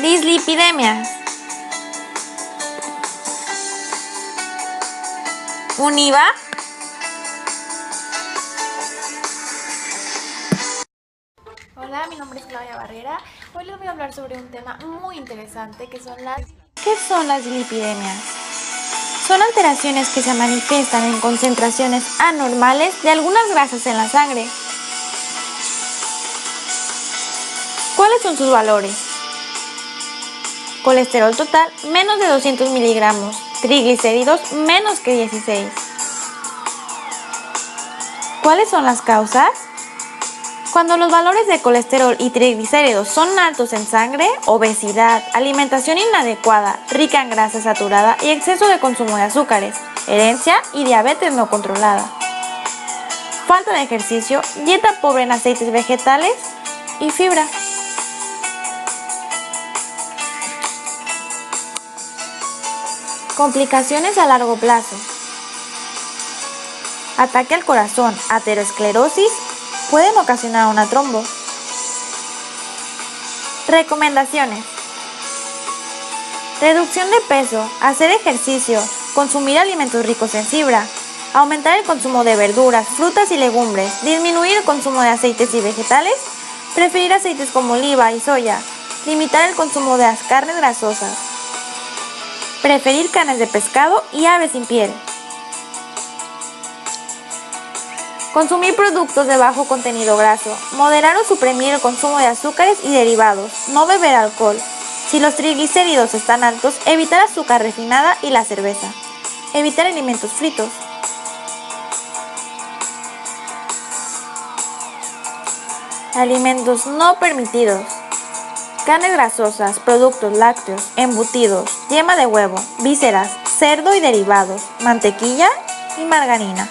Dislipidemias. Univa. Hola, mi nombre es Claudia Barrera. Hoy les voy a hablar sobre un tema muy interesante que son las... ¿Qué son las dislipidemias? Son alteraciones que se manifiestan en concentraciones anormales de algunas grasas en la sangre. ¿Cuáles son sus valores? Colesterol total menos de 200 miligramos, triglicéridos menos que 16. ¿Cuáles son las causas? Cuando los valores de colesterol y triglicéridos son altos en sangre, obesidad, alimentación inadecuada, rica en grasa saturada y exceso de consumo de azúcares, herencia y diabetes no controlada. Falta de ejercicio, dieta pobre en aceites vegetales y fibra. Complicaciones a largo plazo. Ataque al corazón, aterosclerosis, pueden ocasionar una trombo. Recomendaciones. Reducción de peso, hacer ejercicio, consumir alimentos ricos en fibra, aumentar el consumo de verduras, frutas y legumbres, disminuir el consumo de aceites y vegetales, preferir aceites como oliva y soya, limitar el consumo de las carnes grasosas, preferir carnes de pescado y aves sin piel. Consumir productos de bajo contenido graso, moderar o suprimir el consumo de azúcares y derivados, no beber alcohol. Si los triglicéridos están altos, evitar azúcar refinada y la cerveza. Evitar alimentos fritos. Alimentos no permitidos. Carnes grasosas, productos lácteos, embutidos, yema de huevo, vísceras, cerdo y derivados, mantequilla y margarina.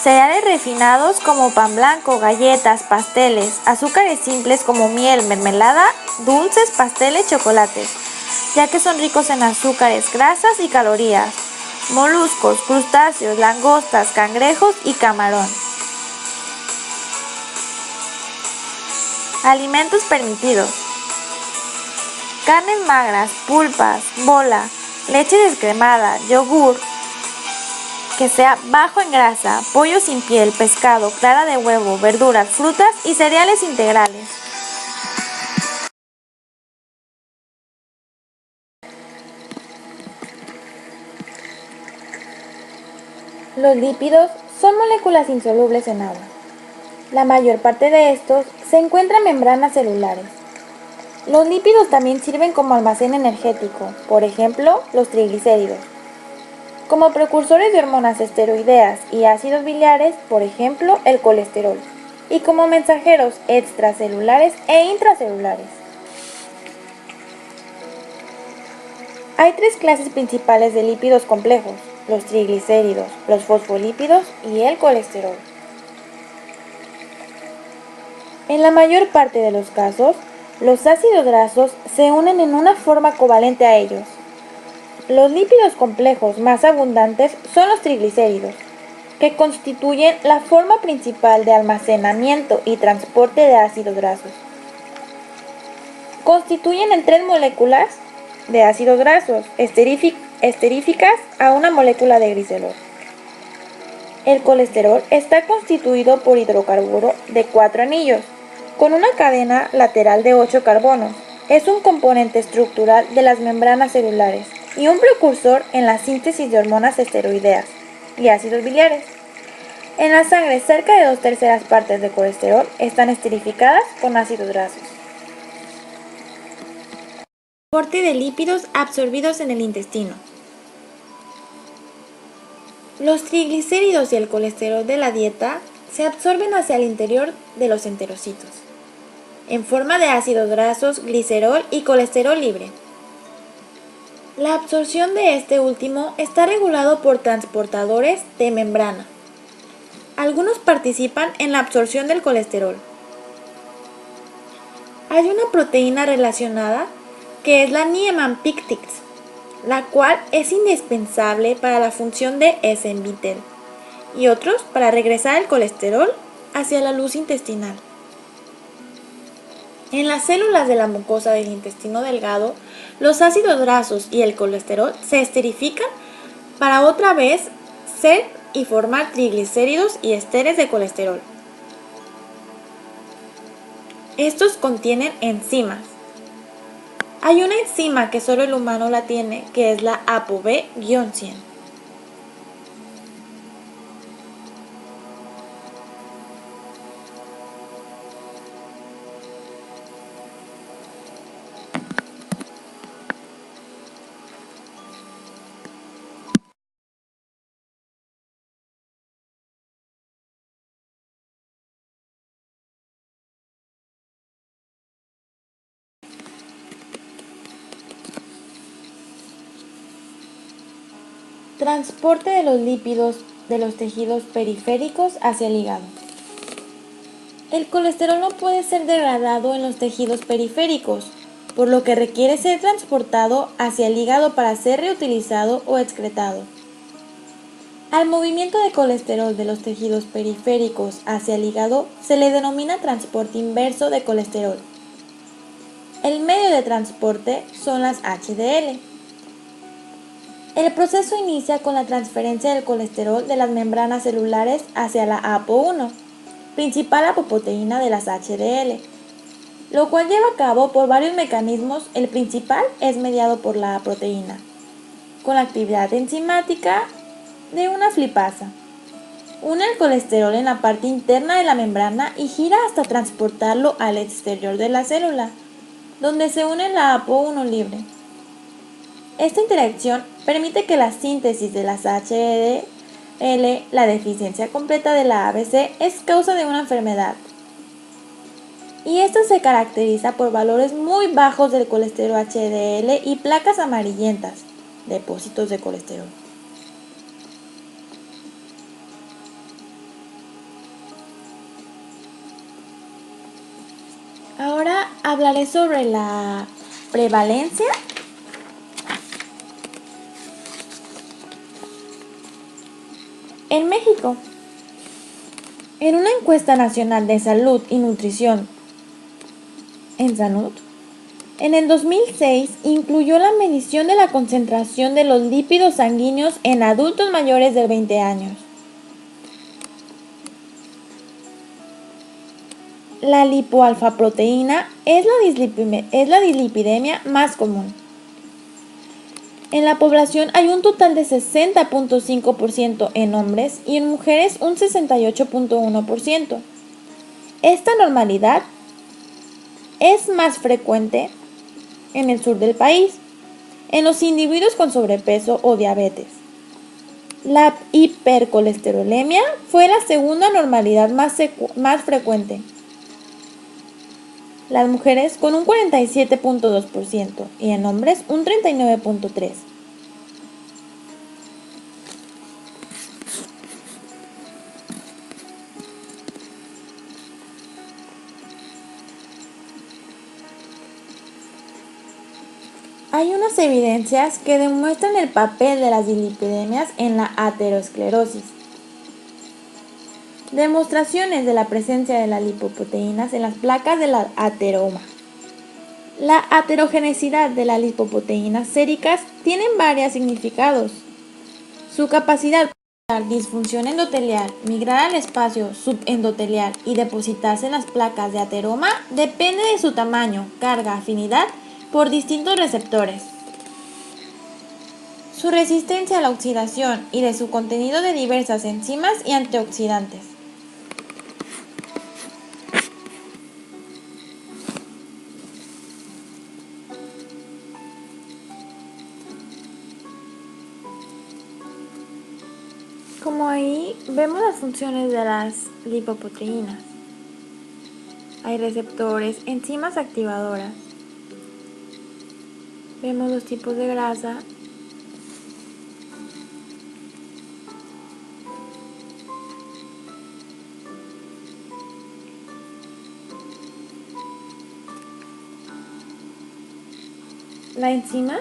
Cereales refinados como pan blanco, galletas, pasteles, azúcares simples como miel, mermelada, dulces, pasteles, chocolates, ya que son ricos en azúcares, grasas y calorías. Moluscos, crustáceos, langostas, cangrejos y camarón. Alimentos permitidos. Carnes magras, pulpas, bola, leche descremada, yogur, que sea bajo en grasa, pollo sin piel, pescado, clara de huevo, verduras, frutas y cereales integrales. Los lípidos son moléculas insolubles en agua. La mayor parte de estos se encuentra en membranas celulares. Los lípidos también sirven como almacén energético, por ejemplo, los triglicéridos. Como precursores de hormonas esteroideas y ácidos biliares, por ejemplo, el colesterol. Y como mensajeros extracelulares e intracelulares. Hay tres clases principales de lípidos complejos: los triglicéridos, los fosfolípidos y el colesterol. En la mayor parte de los casos, los ácidos grasos se unen en una forma covalente a ellos. Los lípidos complejos más abundantes son los triglicéridos, que constituyen la forma principal de almacenamiento y transporte de ácidos grasos. Constituyen en tres moléculas de ácidos grasos esteríficas a una molécula de glicerol. El colesterol está constituido por hidrocarburo de 4 anillos, con una cadena lateral de 8 carbonos. Es un componente estructural de las membranas celulares y un precursor en la síntesis de hormonas esteroideas y ácidos biliares. En la sangre, cerca de 2/3 partes de colesterol están esterificadas con ácidos grasos. Transporte de lípidos absorbidos en el intestino. Los triglicéridos y el colesterol de la dieta se absorben hacia el interior de los enterocitos, en forma de ácidos grasos, glicerol y colesterol libre. La absorción de este último está regulado por transportadores de membrana. Algunos participan en la absorción del colesterol. Hay una proteína relacionada que es la Niemann-Pick, la cual es indispensable para la función de Essen-Vittel y otros para regresar el colesterol hacia la luz intestinal. En las células de la mucosa del intestino delgado, los ácidos grasos y el colesterol se esterifican para otra vez ser y formar triglicéridos y esteres de colesterol. Estos contienen enzimas. Hay una enzima que solo el humano la tiene, que es la ApoB-100. Transporte de los lípidos de los tejidos periféricos hacia el hígado. El colesterol no puede ser degradado en los tejidos periféricos, por lo que requiere ser transportado hacia el hígado para ser reutilizado o excretado. Al movimiento de colesterol de los tejidos periféricos hacia el hígado se le denomina transporte inverso de colesterol. El medio de transporte son las HDL. El proceso inicia con la transferencia del colesterol de las membranas celulares hacia la APO1, principal apoproteína de las HDL, lo cual lleva a cabo por varios mecanismos. El principal es mediado por la proteína, con la actividad enzimática de una flipasa. Une el colesterol en la parte interna de la membrana y gira hasta transportarlo al exterior de la célula, donde se une la APO1 libre. Esta interacción permite que la síntesis de las HDL, la deficiencia completa de la ABC, es causa de una enfermedad. Y esta se caracteriza por valores muy bajos del colesterol HDL y placas amarillentas, depósitos de colesterol. Ahora hablaré sobre la prevalencia . En México, en una encuesta nacional de salud y nutrición en salud, en el 2006 incluyó la medición de la concentración de los lípidos sanguíneos en adultos mayores de 20 años. La lipoalfaproteína es la dislipidemia más común. En la población hay un total de 60.5% en hombres y en mujeres un 68.1%. Esta normalidad es más frecuente en el sur del país, en los individuos con sobrepeso o diabetes. La hipercolesterolemia fue la segunda normalidad más frecuente. Las mujeres con un 47.2% y en hombres un 39.3%. Hay unas evidencias que demuestran el papel de las dislipidemias en la aterosclerosis. Demostraciones de la presencia de las lipoproteínas en las placas del ateroma. La aterogenicidad de las lipoproteínas séricas tiene varios significados. Su capacidad para causar disfunción endotelial, migrar al espacio subendotelial y depositarse en las placas de ateroma depende de su tamaño, carga, afinidad por distintos receptores, su resistencia a la oxidación y de su contenido de diversas enzimas y antioxidantes. Como ahí vemos las funciones de las lipoproteínas. Hay receptores, enzimas activadoras. Vemos los tipos de grasa. La enzima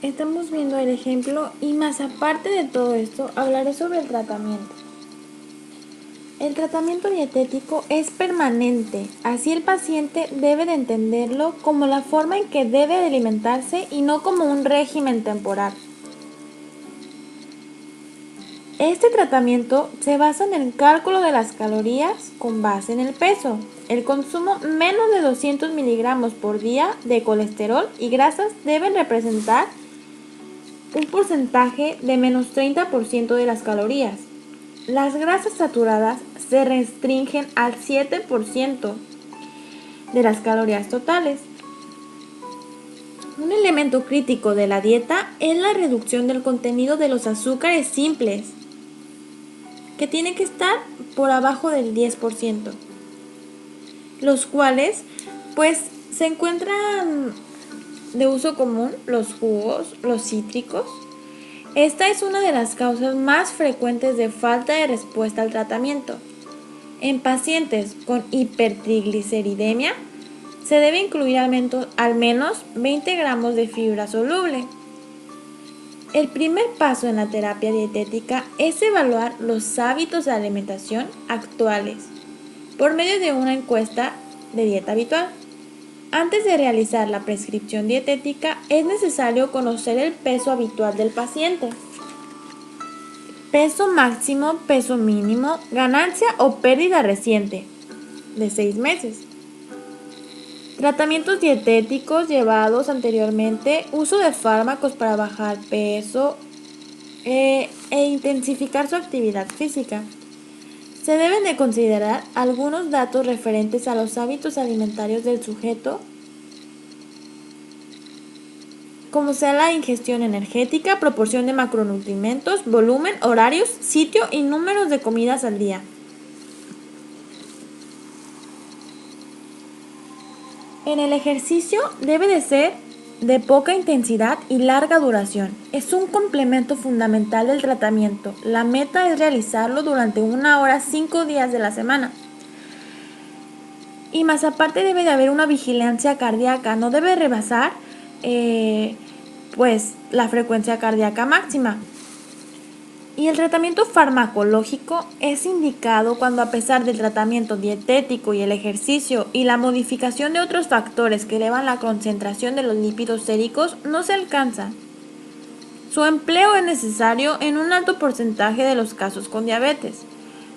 estamos viendo el ejemplo y más aparte de todo esto, hablaré sobre el tratamiento. El tratamiento dietético es permanente, así el paciente debe de entenderlo como la forma en que debe de alimentarse y no como un régimen temporal. Este tratamiento se basa en el cálculo de las calorías con base en el peso, el consumo menos de 200 miligramos por día de colesterol y grasas deben representar un porcentaje de menos 30% de las calorías. Las grasas saturadas se restringen al 7% de las calorías totales. Un elemento crítico de la dieta es la reducción del contenido de los azúcares simples, que tiene que estar por abajo del 10%, los cuales pues se encuentran de uso común los jugos, los cítricos. Esta es una de las causas más frecuentes de falta de respuesta al tratamiento. En pacientes con hipertrigliceridemia se debe incluir al menos 20 gramos de fibra soluble. El primer paso en la terapia dietética es evaluar los hábitos de alimentación actuales por medio de una encuesta de dieta habitual. Antes de realizar la prescripción dietética es necesario conocer el peso habitual del paciente. Peso máximo, peso mínimo, ganancia o pérdida reciente de 6 meses. Tratamientos dietéticos llevados anteriormente, uso de fármacos para bajar peso e intensificar su actividad física. Se deben de considerar algunos datos referentes a los hábitos alimentarios del sujeto, como sea la ingestión energética, proporción de macronutrientes, volumen, horarios, sitio y números de comidas al día. En el ejercicio debe de ser de poca intensidad y larga duración. Es un complemento fundamental del tratamiento. La meta es realizarlo durante 1 hora 5 días de la semana. Y más aparte debe de haber una vigilancia cardíaca. No debe rebasar la frecuencia cardíaca máxima. Y el tratamiento farmacológico es indicado cuando, a pesar del tratamiento dietético y el ejercicio y la modificación de otros factores que elevan la concentración de los lípidos séricos, no se alcanza. Su empleo es necesario en un alto porcentaje de los casos con diabetes.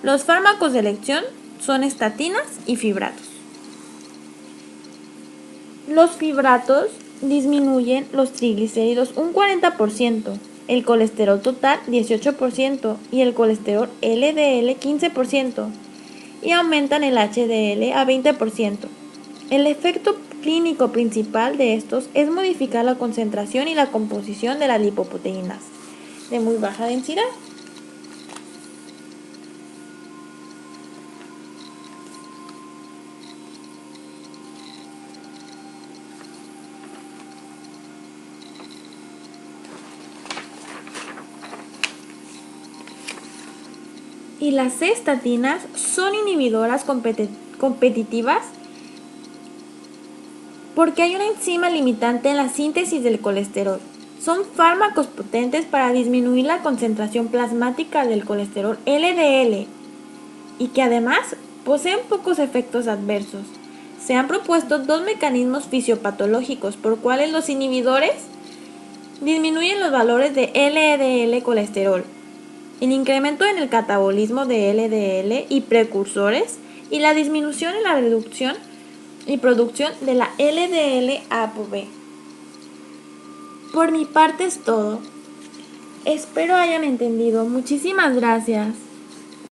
Los fármacos de elección son estatinas y fibratos. Los fibratos disminuyen los triglicéridos un 40%. El colesterol total 18% y el colesterol LDL 15% y aumentan el HDL a 20%. El efecto clínico principal de estos es modificar la concentración y la composición de las lipoproteínas de muy baja densidad. Y las estatinas son inhibidoras competitivas porque hay una enzima limitante en la síntesis del colesterol. Son fármacos potentes para disminuir la concentración plasmática del colesterol LDL y que además poseen pocos efectos adversos. Se han propuesto 2 mecanismos fisiopatológicos por cuales los inhibidores disminuyen los valores de LDL colesterol. El incremento en el catabolismo de LDL y precursores y la disminución en la reducción y producción de la LDL-ApoB. Por mi parte es todo. Espero hayan entendido. Muchísimas gracias.